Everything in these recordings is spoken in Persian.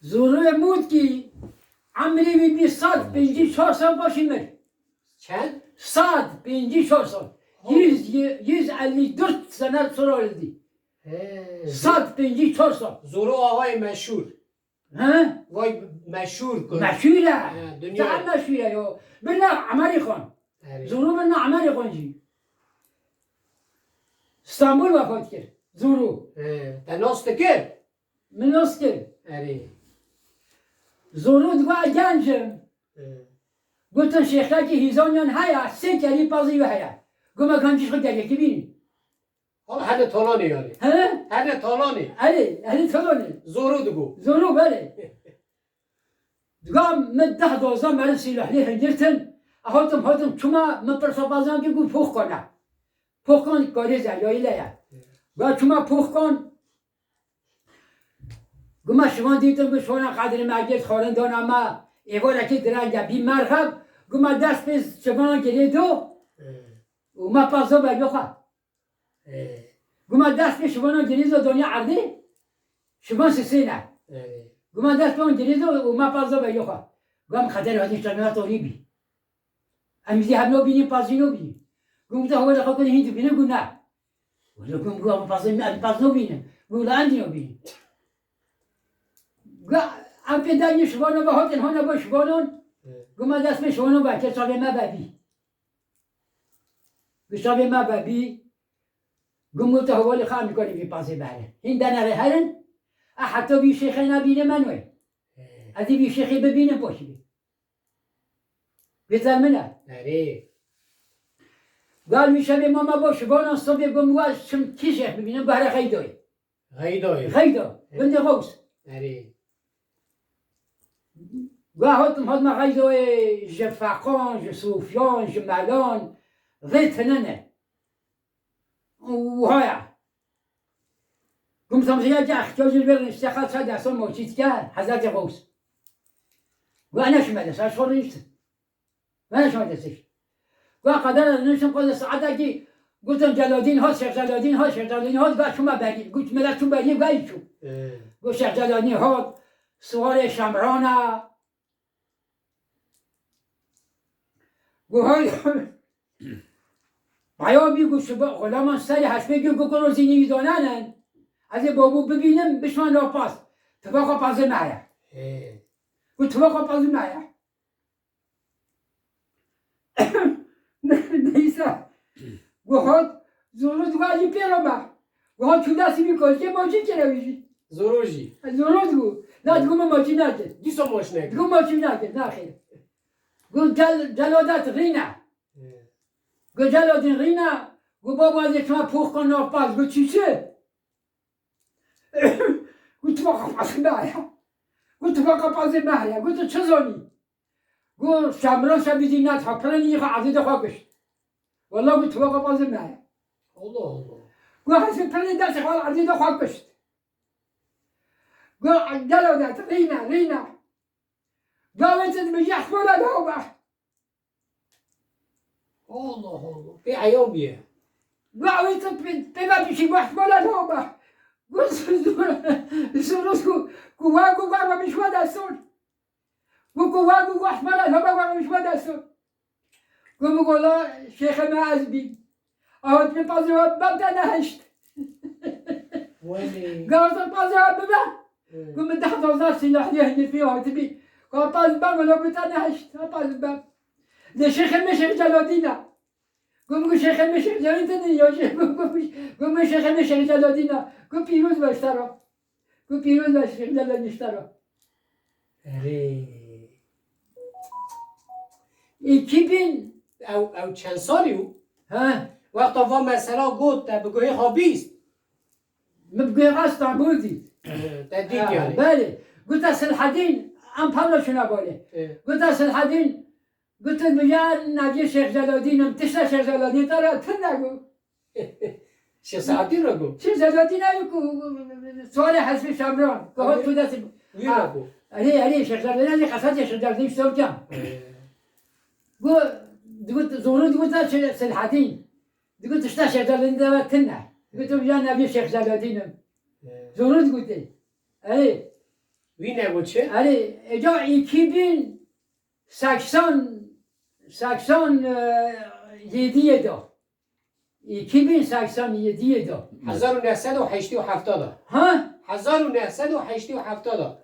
زوروی مود کی عمری بی 154 سال باشیم. چند؟ 154 سال. 154 سنه سر oldu. 154 سال. زورو آقای مشهور. ها؟ وای مشهور کن. مشهوره. دنیا. تعال مشهوره یا بنا عمری خان. زورو بنا عمری خان جی. استانبول وفات کرد. زورو. تناست کرد. مناس کرد. اره. زورو دوا گنجم. گفتن شیخه که هیزانیان هیا سه کلی پازی و هیا. گفتم کنچیش خود گریه کی بینی؟ حالا هر طالانی یاری. ها؟ هر طالانی. علی تلونه. زورو دگو. زورو بله. دگام من 10-12 مرد سلاحی هنگرتن. هاتم چما من پرسا بازم که گو پخ کنه. پخ کن کاری زیایی لیا. و چما پخ کن. گما شما دیدم که شما قدر مگرد خارندان اما ایواره که درنگه بی مرخب گما دست به شما گرید و ما پاسو بگو خواه گما دست به شما گرید و دنیا عرضی شما سسینه گما دست به گرید و ما پاسو بگو خواه گم خطر هاتیش تنها توری بی امیزی هم نو بینیم پاسی نو بینیم گم تا هوا دخوا کنی هیچ بینیم گو نه ولی گم پاس نو بینیم گو لاندی نو بینیم ام پیدایی شوانو با هاتن هانا با شوانون گم دست به شوانو با که سال ما ببی گشتاب ما ببی گم تا حوالی خواهم میکنی بی پاسه بره این دنره هرن حتی بی شیخه نبینه منوی ازی بی شیخه ببینه باشی بیتر منه قال میشه به ماما با شوانو صبح گم واش شم کی شیخ ببینم بره خیدوی خیدو بنده غوث هاتم ما غيدوي جفاقان جسوفيان جمالان غيت هننه وهايا قمت مزيا جا احتياج البر اشتغل صاد اصلا موجود كان حضرت غوث وانا شمالس اشهر نشت وانا شمالس وقدر نشم قد سعادتي قلت جلالدين ها شيخ جلالدين ها شيخ جلالدين ها قال شو ما بري قلت ملا شو بري قال شو قلت شيخ جلالدين ها سوار شمرانه گوهای بیابی گوش با غلامان سری هشمه که گو زینی میدانن از بابو ببینم بشمان را پاس تباقا پازه معه گو تباقا پازه معه نیسا گوهات زورو دوگاهی پیرا با گوهات چون دستی میکنی که ماچین که رویشی زورو دو نه دگو من ماچین نکرد دگو ماچین نکرد نه خیر گو جلادت رینه گو جلادین رینه گو بابا از شما پوخ کن ناپاس گو چی چه؟ گو تو باقا پاس مهیا گو تو چه زانی؟ گو شمران شبیدی نت ها پرنی خواه عزیز خواه کشت والله گو تو باقا پاس مهیا گو حسی پرنی دست خواه عزیز خواه کشت گو جلادت رینه داوتت به یخ مولد ها با به عیامیه داوتت به بپیشی وقت مولد ها با سروس کو واگو واگو میشود دستون کو واگو وقت مولد ها با واگو میشود دستون گم گلا شیخ ما از بی آهات می پازی ها ببده نهشت گازت پازی ها ببن گم 10-12 سلاحی هنگی فی آهات بی قاطاز بام ولا بتنهشت قاطاز بام لشيخ مشيخ جلادينا قوم شيخ مشيخ جلادينا يا شيخ قوم شيخ مشيخ جلادينا قوم بيروز باشترا قوم بيروز باشترا جلاد اشترا ایکیبین او چند سالی او ها وقتا و مثلا گفت بگوی خوابیست مبقي غاستا بودي تدید یعنی بالي قلت الحدين ام بابلو شنو بالي قلت الحدين قلت المجال ناجي شيخ جلالدين امتشنا شيخ جلالدين ترى تنقو شیخ سعدی رو گفت شيخ جلالدين ايكو صالح حسبي شمران قهوت فداس وی رو گفت علي شيخ جلالدين اللي قصد شيخ جلالدين شتو كم قلت زورود قلت الحدين قلت اشتا شيخ جلالدين ده تنه قلت المجال ناجي شيخ جلالدين زورود قلت ايه وی نبود چه؟ آره اجا 2887 دا 2887 دا 1987 ها 1987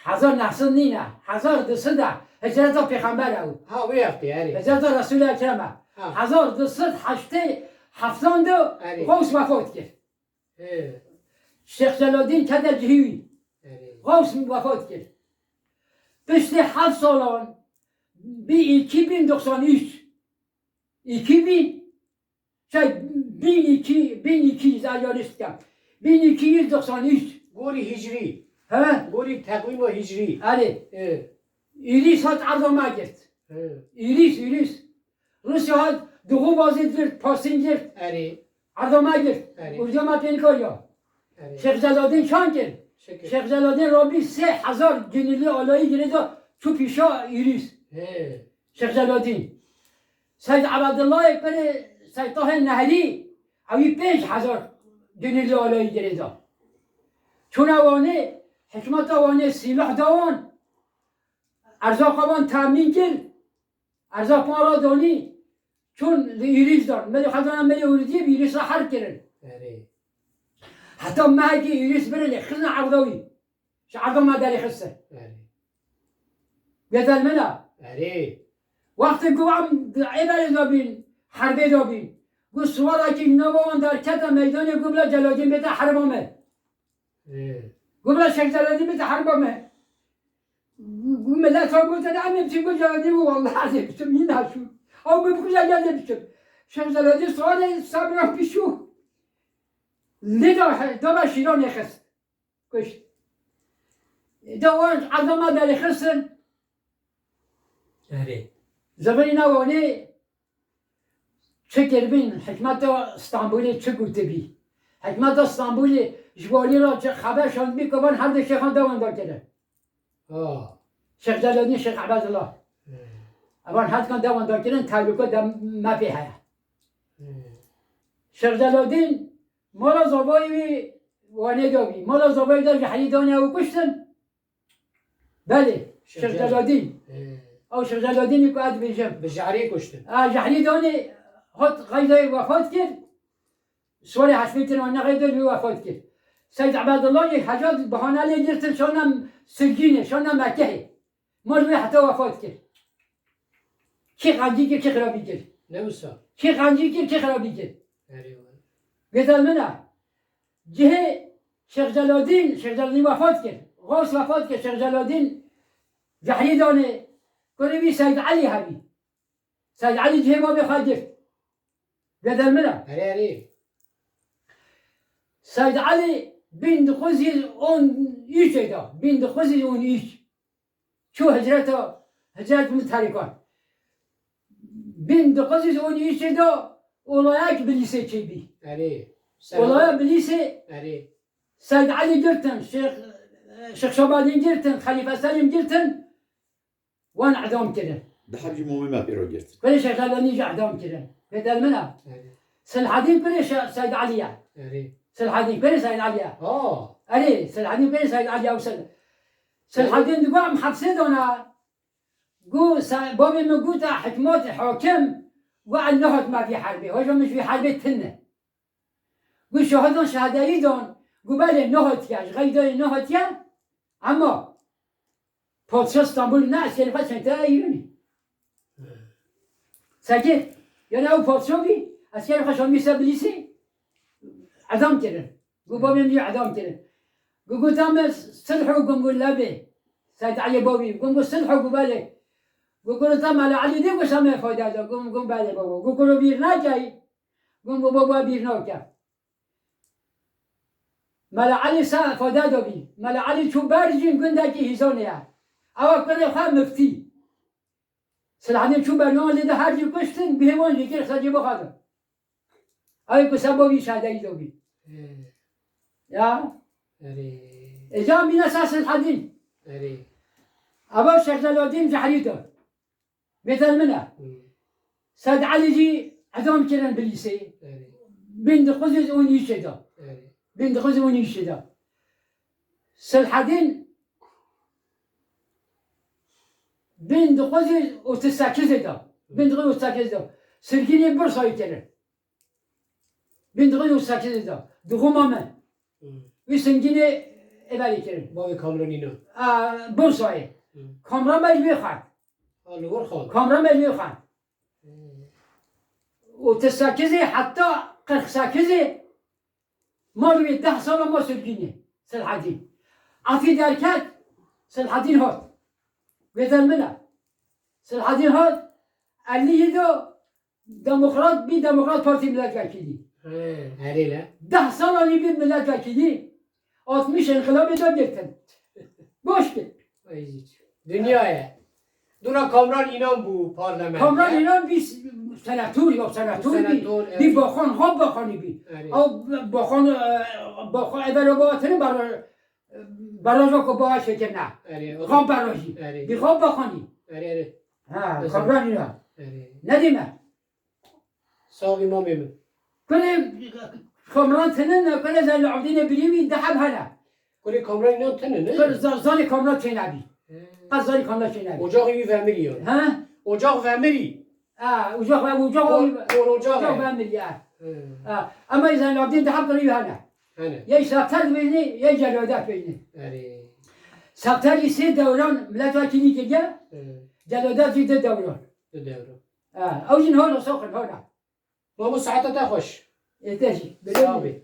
1900 نینه 1200 هجرت پیغمبر او ها وقتی آره هجرت رسول اکرم ها. 1270 آره. غوث وفات کرد شیخ جلال الدین کدر جهیوی آره غوث وفات کرد پشت 7 سالان به 2093 2000 شاید 1200 ایارست کم 1293 گوری هجری ها گوری تقویم و هجری آره ایریس هات ارزامه گرد ایریس روسیا هات دوغو بازی گرد پاسین گرد آره ارزامه گرد آره. اونجا ما پینکاریا آره شیخ جلال الدین چان کرد شکر شیخ جلال الدین رابی 3000 جنیلی آلایی گرد تو پیشا ایریس شیخ جلال الدین سید عبدالله اکبر سید طاهر نهری اوی 5000 جنیلی آلایی گرد چون اوانه حکمت اوانه سلاح داوان ارزاق اوان تامین کرد ارزاق ما را دانی چون ایریس دار ملی خزانم ملی اوردی ایریس را حرک کرد آره حتی مهدی ایریس بره خزن عرضاوی عرضا ما داری خسته آره بیدل منا آره وقتی گوام ایبری دابین حربه دابین گو سوارا که نوان در کتا میدان گو بلا جلالدین بیتا حربامه گو بلا شیخ جلالدین بیتا حربامه گو ملت ها گوتن امیم چی گو جلالدین گو والله عزیز بشم این نشو او بکوش اگرده بشم شیخ جلالدین سوال صبرم پیشو دا با شیران خست کشت دا وان عظمه داری خستن آره زبانی نوانه چه کربین حکمت استانبولی چه گوته بی حکمت استانبولی جوالی را چه خبر شاند بی که هر دو شیخان دوان دار کرده شیخ جلال الدین شیخ عبدالله اوان حد کن دوان دار کردن تعلقات دم مپی هیا شیخ جلال الدین مالا زبایی وانه دابی مالا زبایی دار جحلی دانی او کشتن بله شیخ جلال الدین او شیخ جلال الدین که اد بیجم به جعری کشتن جحلی دانی خود غیده وفات کرد سوال حسبیتن و نغیده وفات کرد سید عبدالله یک حجاج بهانه گرفتن شانم سرگینه شانم مکه مروی حتی وفات کرد کی غنجی کرد کی خرابی کرد نوسا کی غنجی کرد کی خرابی کرد آره بیدل منه جه شیخ جلال الدین وفات کرد غوث وفات کرد شیخ جلال الدین جحلی دانه کنه بی سید علی همی سید علی جه ما بخواد گرفت بیدل منه آره آره سید علی 1913 دا 1913 چو هجرت متحرکان 1913 دا اولایک بلیسه چی بی آره اولای بلیسه آره سید علی گرتن شیخ شابادین گرتن خلیفه سلیم گرتن وان اعدام کردن ده حرج مومي ما بيرو جرت کلی شیخ جلانی جا اعدام کردن بدل منه آره سلحدین کلی سید علیه آره سلحدین کلی سید علیه آه آره سلحدین کلی سید علیه و سلحدین دو هم حبسه دانه گو بابی مگو تا حکمات حاکم و النهت ما في حربه هو مش في حربه تنه گو شهادان شهادایی دان گو بله نهت یاش غیدای نهت یا اما پادشاه استانبول نه شریفه سنتر ایرانی ساکت یعنی او پادشاه بی از شریفه شان میسه بلیسی اعدام کردن گو بابی میگه اعدام کردن گو تام صلحو گو لبه سید علی بابی گو صلحو گو بله گو تام علی علی دی گو سامه فایده دا گو بله بابا گو بیر نکای گو بابا بیر نکای ملا علی سا فایده دا بی ملا علی چو برجین گنده کی هیزانه اول کنه خواه مفتی سلحانی چون برنامه لیده هر جی کشتن بهوان لیکر خجی بخوادم آیا که سبابی شهدهی دو بی یا آره اجا من اساس الحدين آره ابو شيخ جلال الدين جحريته مثل منه سيد علي جي عدوم كيران باليسي آره بين دخوزي ونيشدا آره بين دخوزي ونيشدا سلحدين 1938 دا 1938 دا سرگینی برسایی کرد 1938 دا دوما من وی سنگینی اولی کرد باوی کامران اینا برسایی کامران مجموعی خواهد لور خان کامران مجموعی خواهد و 38 حتی 48 ما روی 10 سال ما سرگینی سلحدین عفی درکت سلحدین هات ویدن منه سلحدین هات علی دو دموکرات بی دموکرات پارتی ملت وکیلی هری لا 10 سال آنی بی ملت وکیلی 60 انقلاب دا گرتن باش که دنیایه دورا کامران اینا بو پارلمان کامران ایران بی سناتوری و سناتوری بی باخان خواب باخانی بی او باخان اول باطنه براجا که باید شکر نه خواب براجی بی خواب باخانی کامران ایران ندیمه ساقی ما میمون کنه کامران تنه کنه زن عبدین بریوی دحب هنه کلی کامران اینا تنه نه کنه زن کامران چه نبی قد زن کامران چه نبی اجاق یوی ومری یا ها؟ اجاق ومری اوجاق اجاق ومری اما زن عبدین دحب کنه هنه هنه یه سبتر بینی یه جلادت بینی سبتری سه دوران ملت وکیلی که گه جلادت جیده دوران دورو او جن هانا ساخن هانا ما ساعتها تخش اتجي صعبة